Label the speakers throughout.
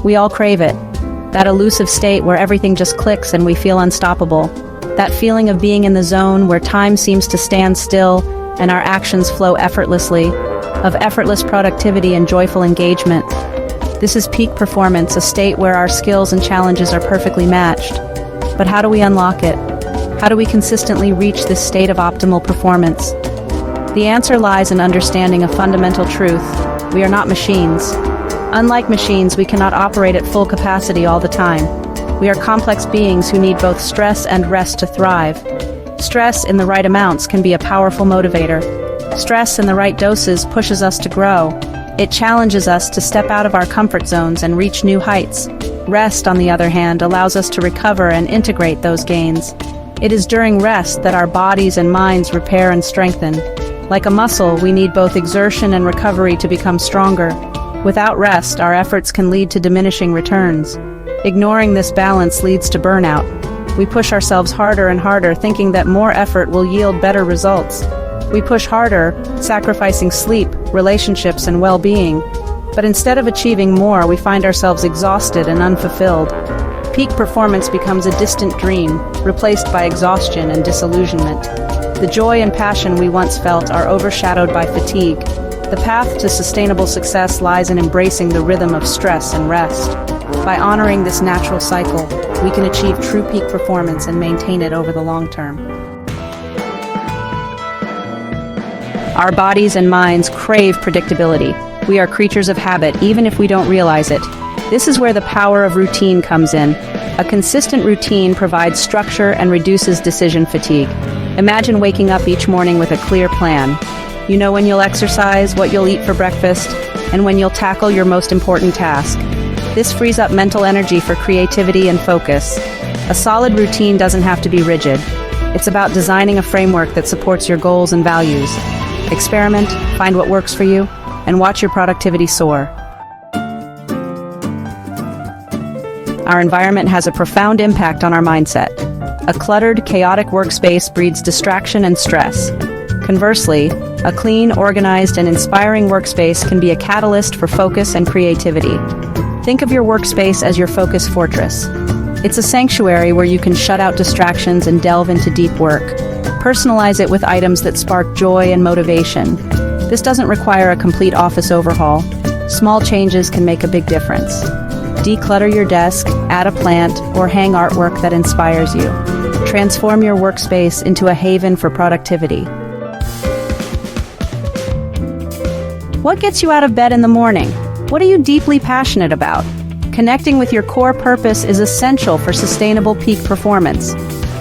Speaker 1: We all crave it. That elusive state where everything just clicks and we feel unstoppable. That feeling of being in the zone where time seems to stand still and our actions flow effortlessly, of effortless productivity and joyful engagement. This is peak performance, a state where our skills and challenges are perfectly matched. But how do we unlock it? How do we consistently reach this state of optimal performance? The answer lies in understanding a fundamental truth. We are not machines. Unlike machines, we cannot operate at full capacity all the time. We are complex beings who need both stress and rest to thrive. Stress in the right amounts can be a powerful motivator. Stress in the right doses pushes us to grow. It challenges us to step out of our comfort zones and reach new heights. Rest, on the other hand, allows us to recover and integrate those gains. It is during rest that our bodies and minds repair and strengthen. Like a muscle, we need both exertion and recovery to become stronger. Without rest, our efforts can lead to diminishing returns. Ignoring this balance leads to burnout. We push ourselves harder and harder, thinking that more effort will yield better results. We push harder, sacrificing sleep, relationships, and well-being. But instead of achieving more, we find ourselves exhausted and unfulfilled. Peak performance becomes a distant dream, replaced by exhaustion and disillusionment. The joy and passion we once felt are overshadowed by fatigue. The path to sustainable success lies in embracing the rhythm of stress and rest. By honoring this natural cycle, we can achieve true peak performance and maintain it over the long term. Our bodies and minds crave predictability. We are creatures of habit, even if we don't realize it. This is where the power of routine comes in. A consistent routine provides structure and reduces decision fatigue. Imagine waking up each morning with a clear plan. You know when you'll exercise, what you'll eat for breakfast, and when you'll tackle your most important task. This frees up mental energy for creativity and focus. A solid routine doesn't have to be rigid. It's about designing a framework that supports your goals and values. Experiment, find what works for you, and watch your productivity soar. Our environment has a profound impact on our mindset. A cluttered, chaotic workspace breeds distraction and stress. Conversely, a clean, organized, and inspiring workspace can be a catalyst for focus and creativity. Think of your workspace as your focus fortress. It's a sanctuary where you can shut out distractions and delve into deep work. Personalize it with items that spark joy and motivation. This doesn't require a complete office overhaul. Small changes can make a big difference. Declutter your desk, add a plant, or hang artwork that inspires you. Transform your workspace into a haven for productivity. What gets you out of bed in the morning? What are you deeply passionate about? Connecting with your core purpose is essential for sustainable peak performance.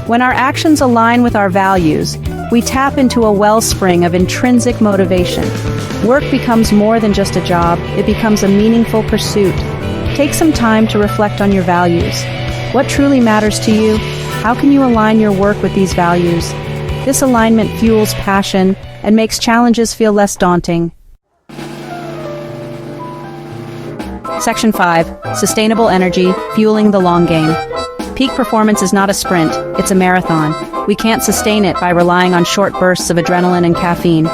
Speaker 1: When our actions align with our values, we tap into a wellspring of intrinsic motivation. Work becomes more than just a job, it becomes a meaningful pursuit. Take some time to reflect on your values. What truly matters to you? How can you align your work with these values? This alignment fuels passion and makes challenges feel less daunting. Section 5. Sustainable energy, fueling the long game. Peak performance is not a sprint, it's a marathon. We can't sustain it by relying on short bursts of adrenaline and caffeine.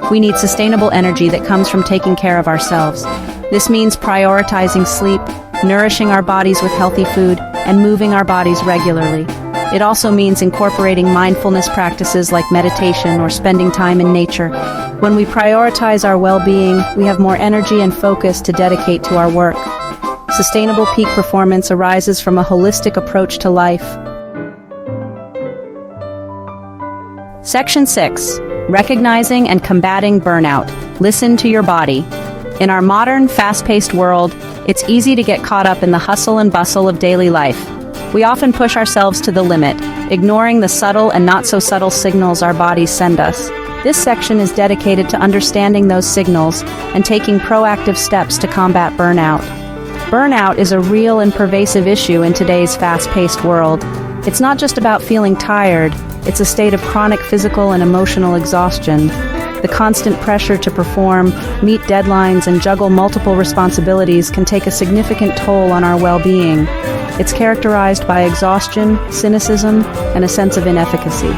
Speaker 1: We need sustainable energy that comes from taking care of ourselves. This means prioritizing sleep, nourishing our bodies with healthy food, and moving our bodies regularly. It also means incorporating mindfulness practices like meditation or spending time in nature. When we prioritize our well-being, we have more energy and focus to dedicate to our work. Sustainable peak performance arises from a holistic approach to life. Section 6. Recognizing and combating burnout. Listen to your body. In our modern, fast-paced world, it's easy to get caught up in the hustle and bustle of daily life. We often push ourselves to the limit, ignoring the subtle and not-so-subtle signals our bodies send us. This section is dedicated to understanding those signals and taking proactive steps to combat burnout. Burnout is a real and pervasive issue in today's fast-paced world. It's not just about feeling tired, it's a state of chronic physical and emotional exhaustion. The constant pressure to perform, meet deadlines, and juggle multiple responsibilities can take a significant toll on our well-being. It's characterized by exhaustion, cynicism, and a sense of inefficacy.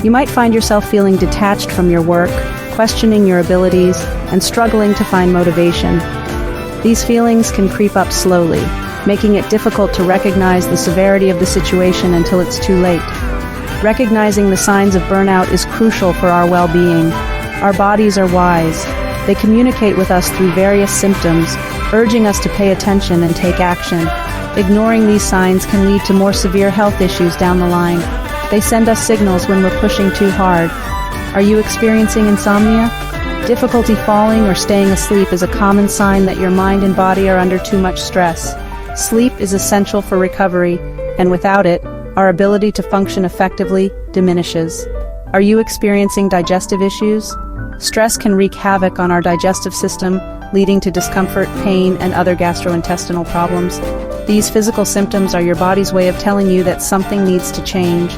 Speaker 1: You might find yourself feeling detached from your work, questioning your abilities, and struggling to find motivation. These feelings can creep up slowly, making it difficult to recognize the severity of the situation until it's too late. Recognizing the signs of burnout is crucial for our well-being. Our bodies are wise. They communicate with us through various symptoms, urging us to pay attention and take action. Ignoring these signs can lead to more severe health issues down the line. They send us signals when we're pushing too hard. Are you experiencing insomnia? Difficulty falling or staying asleep is a common sign that your mind and body are under too much stress. Sleep is essential for recovery, and without it, our ability to function effectively diminishes. Are you experiencing digestive issues? Stress can wreak havoc on our digestive system, leading to discomfort, pain, and other gastrointestinal problems. These physical symptoms are your body's way of telling you that something needs to change.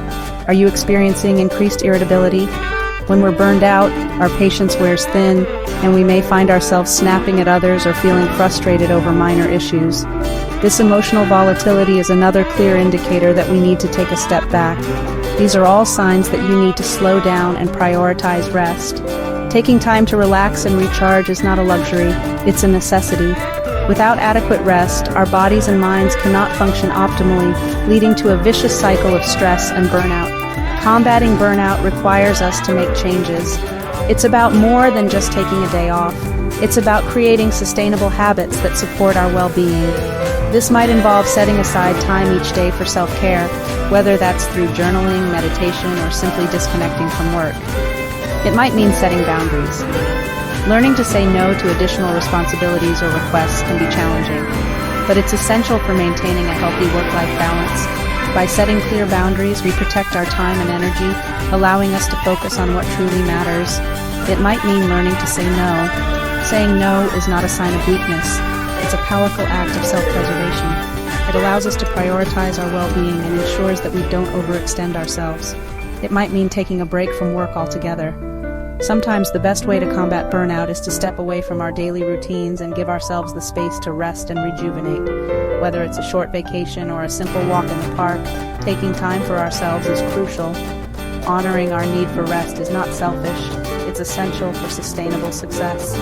Speaker 1: Are you experiencing increased irritability? When we're burned out, our patience wears thin, and we may find ourselves snapping at others or feeling frustrated over minor issues. This emotional volatility is another clear indicator that we need to take a step back. These are all signs that you need to slow down and prioritize rest. Taking time to relax and recharge is not a luxury, it's a necessity. Without adequate rest, our bodies and minds cannot function optimally, leading to a vicious cycle of stress and burnout. Combating burnout requires us to make changes. It's about more than just taking a day off. It's about creating sustainable habits that support our well-being. This might involve setting aside time each day for self-care, whether that's through journaling, meditation, or simply disconnecting from work. It might mean setting boundaries. Learning to say no to additional responsibilities or requests can be challenging, but it's essential for maintaining a healthy work-life balance. By setting clear boundaries, we protect our time and energy, allowing us to focus on what truly matters. It might mean learning to say no. Saying no is not a sign of weakness. It's a powerful act of self-preservation. It allows us to prioritize our well-being and ensures that we don't overextend ourselves. It might mean taking a break from work altogether. Sometimes the best way to combat burnout is to step away from our daily routines and give ourselves the space to rest and rejuvenate. Whether it's a short vacation or a simple walk in the park, taking time for ourselves is crucial. Honoring our need for rest is not selfish. It's essential for sustainable success.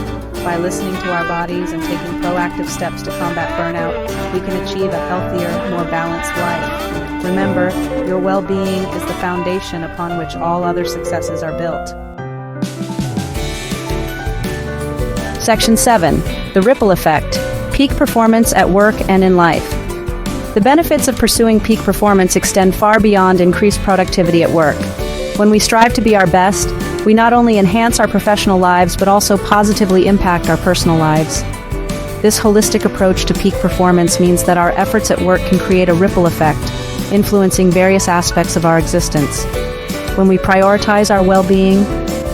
Speaker 1: By listening to our bodies and taking proactive steps to combat burnout, we can achieve a healthier, more balanced life. Remember, your well-being is the foundation upon which all other successes are built. Section 7. The Ripple Effect. Peak performance at work and in life. The benefits of pursuing peak performance extend far beyond increased productivity at work. When we strive to be our best, we not only enhance our professional lives but also positively impact our personal lives. This holistic approach to peak performance means that our efforts at work can create a ripple effect, influencing various aspects of our existence. When we prioritize our well-being,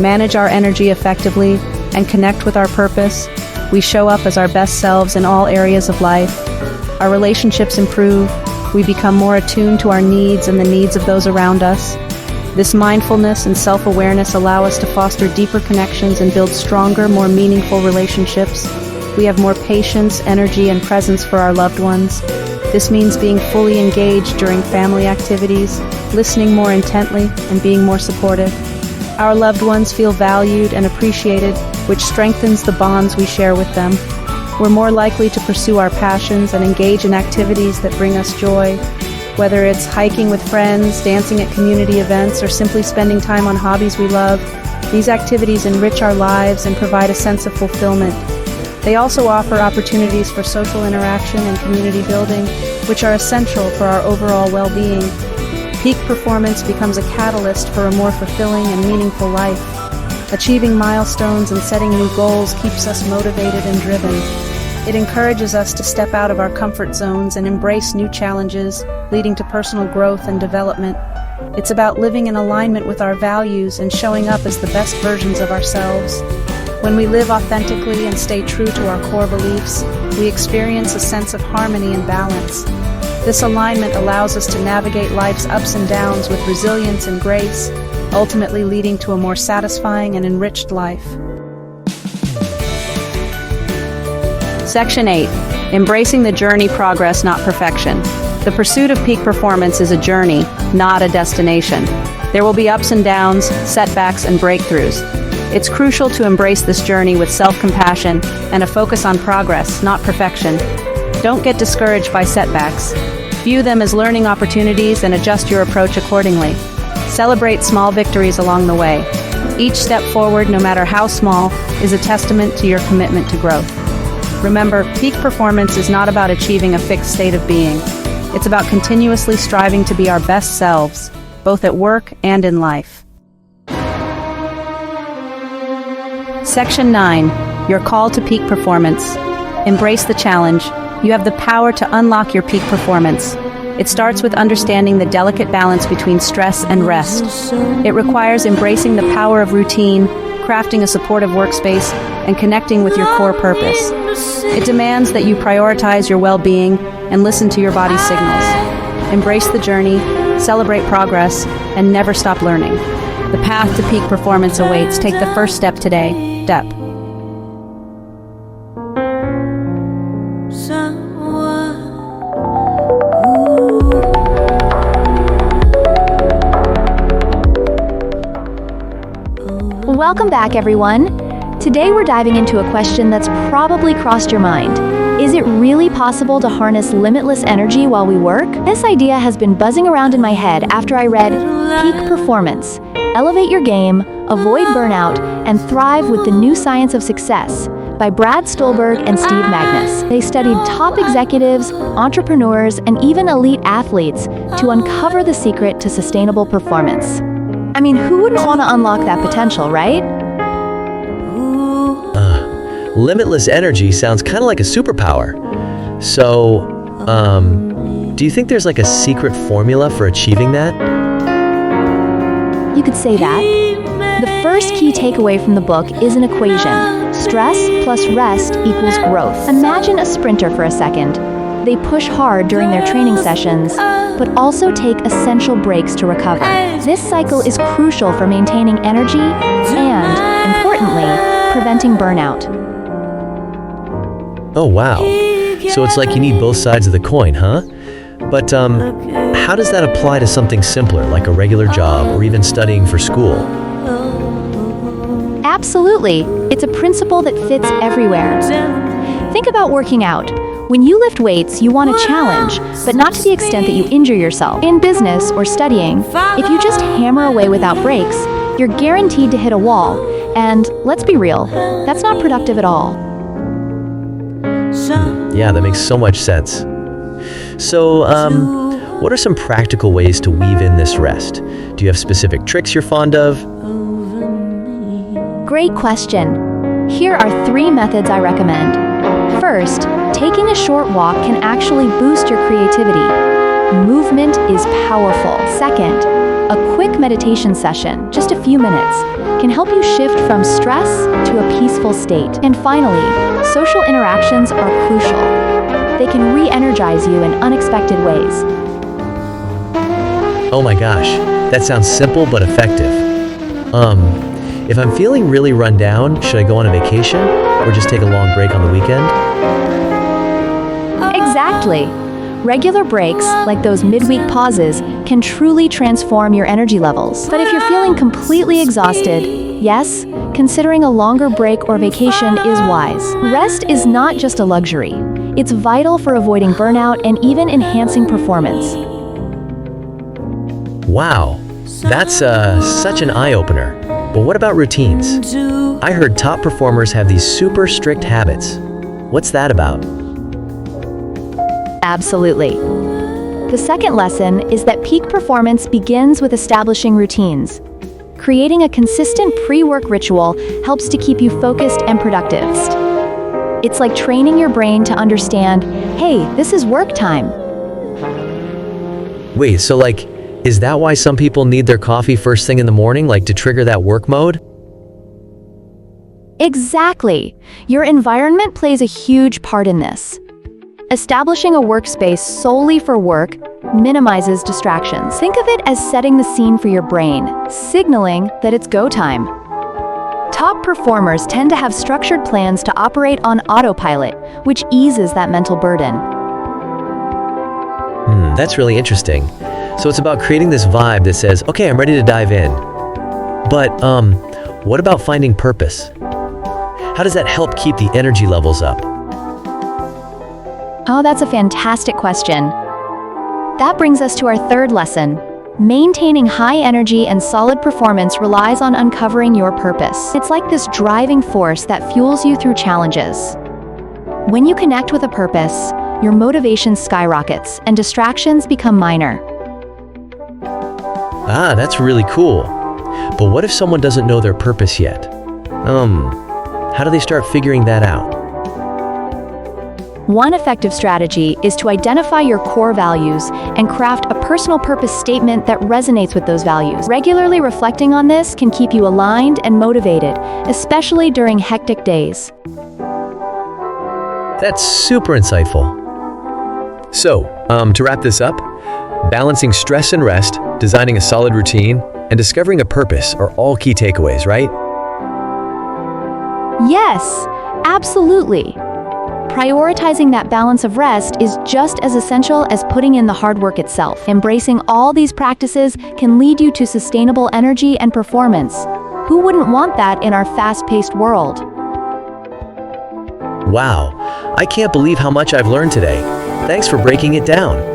Speaker 1: manage our energy effectively, and connect with our purpose, we show up as our best selves in all areas of life. Our relationships improve, we become more attuned to our needs and the needs of those around us. This mindfulness and self-awareness allow us to foster deeper connections and build stronger, more meaningful relationships. We have more patience, energy, and presence for our loved ones. This means being fully engaged during family activities, listening more intently, and being more supportive. Our loved ones feel valued and appreciated, which strengthens the bonds we share with them. We're more likely to pursue our passions and engage in activities that bring us joy. Whether it's hiking with friends, dancing at community events, or simply spending time on hobbies we love, these activities enrich our lives and provide a sense of fulfillment. They also offer opportunities for social interaction and community building, which are essential for our overall well-being. Peak performance becomes a catalyst for a more fulfilling and meaningful life. Achieving milestones and setting new goals keeps us motivated and driven. It encourages us to step out of our comfort zones and embrace new challenges, leading to personal growth and development. It's about living in alignment with our values and showing up as the best versions of ourselves. When we live authentically and stay true to our core beliefs, we experience a sense of harmony and balance. This alignment allows us to navigate life's ups and downs with resilience and grace, ultimately leading to a more satisfying and enriched life. Section 8. Embracing the journey, progress, not perfection. The pursuit of peak performance is a journey, not a destination. There will be ups and downs, setbacks, and breakthroughs. It's crucial to embrace this journey with self-compassion and a focus on progress, not perfection. Don't get discouraged by setbacks. View them as learning opportunities and adjust your approach accordingly. Celebrate small victories along the way. Each step forward, no matter how small, is a testament to your commitment to growth. Remember, peak performance is not about achieving a fixed state of being. It's about continuously striving to be our best selves, both at work and in life. Section 9. Your call to peak performance. Embrace the challenge. You have the power to unlock your peak performance. It starts with understanding the delicate balance between stress and rest. It requires embracing the power of routine, crafting a supportive workspace, and connecting with your core purpose. It demands that you prioritize your well-being and listen to your body's signals. Embrace the journey, celebrate progress, and never stop learning. The path to peak performance awaits. Take the first step today. Step.
Speaker 2: Welcome back, everyone. Today we're diving into a question that's probably crossed your mind. Is it really possible to harness limitless energy while we work? This idea has been buzzing around in my head after I read Peak Performance: Elevate Your Game, Avoid Burnout, and Thrive with the New Science of Success by Brad Stulberg and Steve Magnus. They studied top executives, entrepreneurs, and even elite athletes to uncover the secret to sustainable performance. I mean, who wouldn't want to unlock that potential, right?
Speaker 3: Limitless energy sounds kind of like a superpower. So, do you think there's like a secret formula for achieving that?
Speaker 2: You could say that. The first key takeaway from the book is an equation. Stress plus rest equals growth. Imagine a sprinter for a second. They push hard during their training sessions, but also take essential breaks to recover. This cycle is crucial for maintaining energy and, importantly, preventing burnout.
Speaker 3: Oh, wow. So it's like you need both sides of the coin, huh? But how does that apply to something simpler, like a regular job or even studying for school?
Speaker 2: Absolutely. It's a principle that fits everywhere. Think about working out. When you lift weights, you want a challenge, but not to the extent that you injure yourself. In business or studying, if you just hammer away without breaks, you're guaranteed to hit a wall. And let's be real, that's not productive at all.
Speaker 3: Yeah, that makes so much sense. So, what are some practical ways to weave in this rest? Do you have specific tricks you're fond of?
Speaker 2: Great question. Here are 3 methods I recommend. First, taking a short walk can actually boost your creativity. Movement is powerful. Second, a quick meditation session, just a few minutes, can help you shift from stress to a peaceful state. And finally, social interactions are crucial. They can re-energize you in unexpected ways.
Speaker 3: Oh my gosh, that sounds simple but effective. If I'm feeling really run down, should I go on a vacation or just take a long break on the weekend?
Speaker 2: Exactly. Regular breaks, like those midweek pauses, can truly transform your energy levels. But if you're feeling completely exhausted, yes, considering a longer break or vacation is wise. Rest is not just a luxury. It's vital for avoiding burnout and even enhancing performance.
Speaker 3: Wow, that's such an eye-opener. But what about routines? I heard top performers have these super strict habits. What's that about?
Speaker 2: Absolutely. The second lesson is that peak performance begins with establishing routines. Creating a consistent pre-work ritual helps to keep you focused and productive. It's like training your brain to understand, hey, this is work time.
Speaker 3: Wait, so is that why some people need their coffee first thing in the morning, to trigger that work mode?
Speaker 2: Exactly. Your environment plays a huge part in this. Establishing a workspace solely for work minimizes distractions. Think of it as setting the scene for your brain, signaling that it's go time. Top performers tend to have structured plans to operate on autopilot, which eases that mental burden.
Speaker 3: That's really interesting. So it's about creating this vibe that says, okay, I'm ready to dive in. But What about finding purpose? How does that help keep the energy levels up?
Speaker 2: Oh, that's a fantastic question. That brings us to our third lesson. Maintaining high energy and solid performance relies on uncovering your purpose. It's like this driving force that fuels you through challenges. When you connect with a purpose, your motivation skyrockets and distractions become minor.
Speaker 3: Ah, that's really cool. But what if someone doesn't know their purpose yet? How do they start figuring that out?
Speaker 2: One effective strategy is to identify your core values and craft a personal purpose statement that resonates with those values. Regularly reflecting on this can keep you aligned and motivated, especially during hectic days.
Speaker 3: That's super insightful. So, to wrap this up, balancing stress and rest, designing a solid routine, and discovering a purpose are all key takeaways, right?
Speaker 2: Yes, absolutely. Prioritizing that balance of rest is just as essential as putting in the hard work itself. Embracing all these practices can lead you to sustainable energy and performance. Who wouldn't want that in our fast-paced world?
Speaker 3: Wow, I can't believe how much I've learned today. Thanks for breaking it down.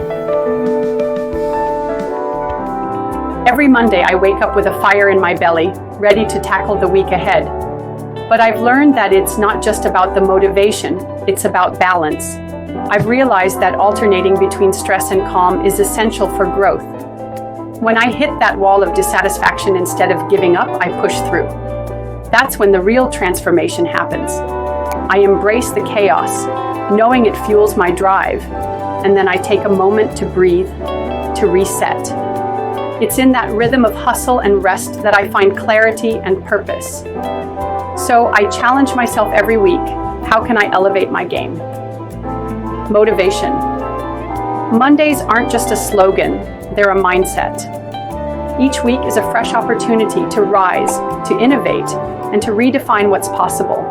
Speaker 4: Every Monday, I wake up with a fire in my belly, ready to tackle the week ahead. But I've learned that it's not just about the motivation, it's about balance. I've realized that alternating between stress and calm is essential for growth. When I hit that wall of dissatisfaction instead of giving up, I push through. That's when the real transformation happens. I embrace the chaos, knowing it fuels my drive, and then I take a moment to breathe, to reset. It's in that rhythm of hustle and rest that I find clarity and purpose. So I challenge myself every week, how can I elevate my game? Motivation. Mondays aren't just a slogan, they're a mindset. Each week is a fresh opportunity to rise, to innovate, and to redefine what's possible.